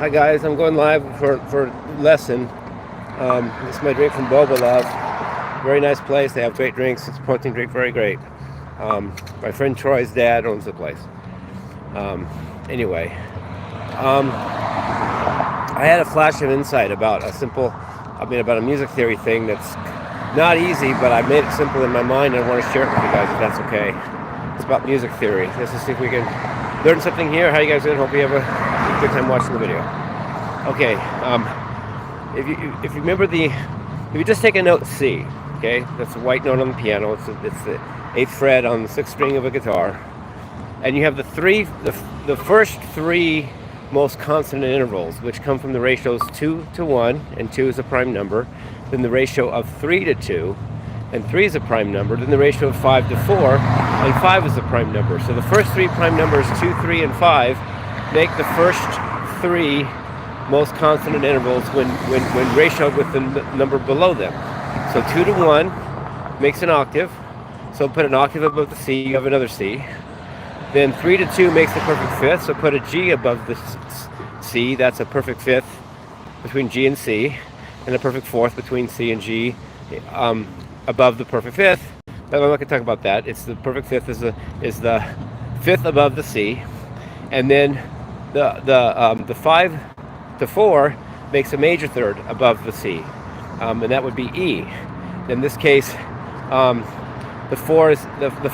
Hi guys, I'm going live for lesson. This is my drink from Boba Love. Very nice place. They have great drinks. It's a protein drink, very great. My friend Troy's dad owns the place. Anyway, I had a flash of insight about about a music theory thing that's not easy, but I made it simple in my mind and I want to share it with you guys if that's okay. It's about music theory. Let's just see if we can learn something here. How you guys doing? Hope you have a good time watching the video. Okay, if you remember if you just take a note C, okay, that's a white note on the piano. It's the 8th fret on the 6th string of a guitar, and you have the first three most consonant intervals, which come from the ratios 2 to 1, and 2 is a prime number. Then the ratio of 3 to 2, and 3 is a prime number. Then the ratio of 5 to 4, and 5 is a prime number. So the first three prime numbers, 2, 3, and 5, make the first three most consonant intervals when ratioed with the number below them. So 2 to 1 makes an octave. So put an octave above the C, you have another C. Then 3 to 2 makes the perfect fifth. So put a G above the C. That's a perfect fifth between G and C, and a perfect fourth between C and G above the perfect fifth. But I'm not going to talk about that. It's the perfect fifth is the fifth above the C, and then the 5 to 4 makes a major third above the C, and that would be E. In this case, the 4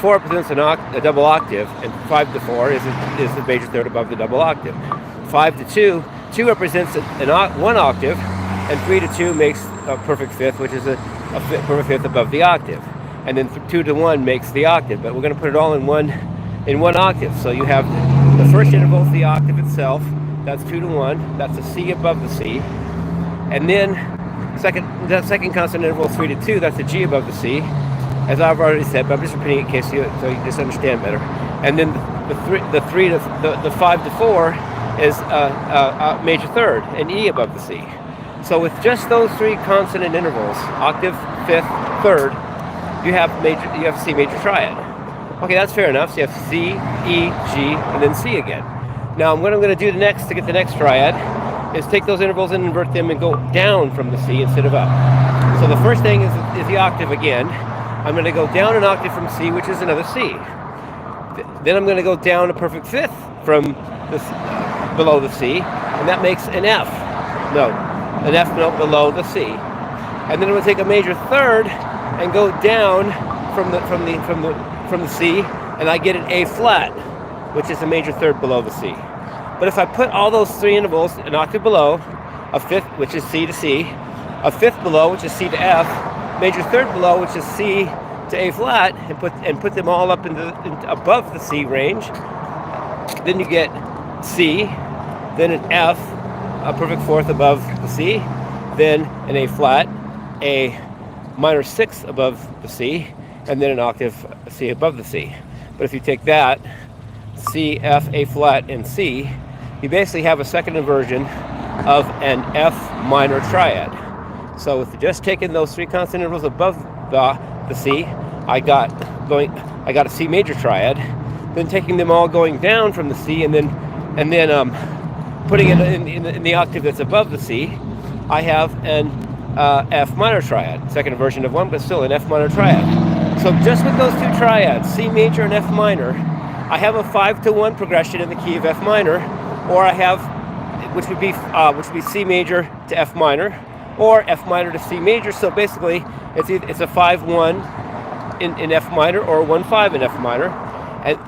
represents a double octave, and 5 to 4 is the major third above the double octave. 5 to 2 represents one octave, and 3 to 2 makes a perfect fifth, which is a perfect fifth above the octave. And then 2 to 1 makes the octave, but we're going to put it all in one octave. So you have the first interval is the octave itself. That's 2 to 1. That's a C above the C. And then the second consonant interval, 3 to 2. That's a G above the C, as I've already said. But I'm just repeating it in case so you just understand better. And then the 5 to 4 is a major third, an E above the C. So with just those three consonant intervals, octave, fifth, third, you have C major triad. Okay, that's fair enough. So you have C, E, G, and then C again. Now what I'm going to do to get the next triad is take those intervals and invert them and go down from the C instead of up. So the first thing is the octave again. I'm going to go down an octave from C, which is another C. Then I'm going to go down a perfect fifth from below the C, and that makes an F. An F note below the C. And then I'm going to take a major third and go down from the C, and I get an A flat, which is a major third below the C. But if I put all those three intervals an octave below, a fifth, which is C to C, a fifth below, which is C to F, major third below, which is C to A flat, and put them all up above the C range, then you get C, then an F, a perfect fourth above the C, then an A flat, a minor sixth above the C, and then an octave C above the C. But if you take that, C, F, A flat, and C, you basically have a second inversion of an F minor triad. So with just taking those three consonant intervals above the C, I got a C major triad. Then taking them all going down from the C, and then putting it in the octave that's above the C, I have an F minor triad. Second inversion of one, but still an F minor triad. So just with those two triads, C major and F minor, I have a 5 to 1 progression in the key of F minor, or I have, which would be C major to F minor, or F minor to C major. So basically, it's a 5-1 in F minor, or 1-5 in F minor,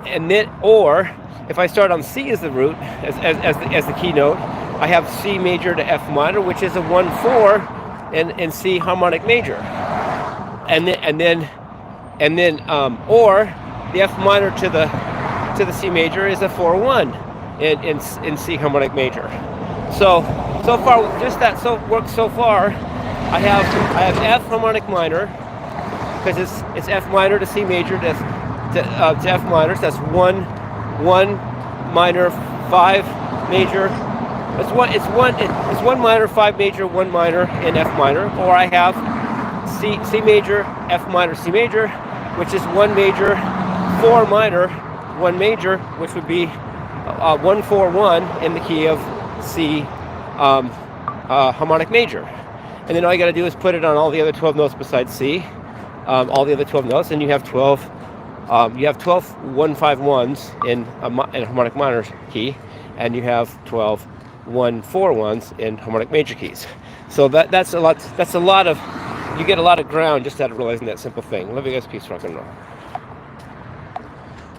and then, or if I start on C as the root, as the keynote, I have C major to F minor, which is a 1-4 in C harmonic major, and then or the F minor to the C major is a 4-1 in C harmonic major. So far, just that works so far. I have F harmonic minor, because it's F minor to C major to F minor. So that's one minor, 5 major. It's one minor, 5 major, 1 minor in F minor. Or I have C major, F minor, C major, which is 1 major, 4 minor, 1 major, which would be 1-4-1 in the key of C harmonic major. And then all you got to do is put it on all the other 12 notes besides C, all the other 12 notes, and you have 12 1-5-1s in a harmonic minor key, and you have 12 1-4-1s in harmonic major keys. So that's a lot of, you get a lot of ground just out of realizing that simple thing. Love you guys, peace, rock and roll.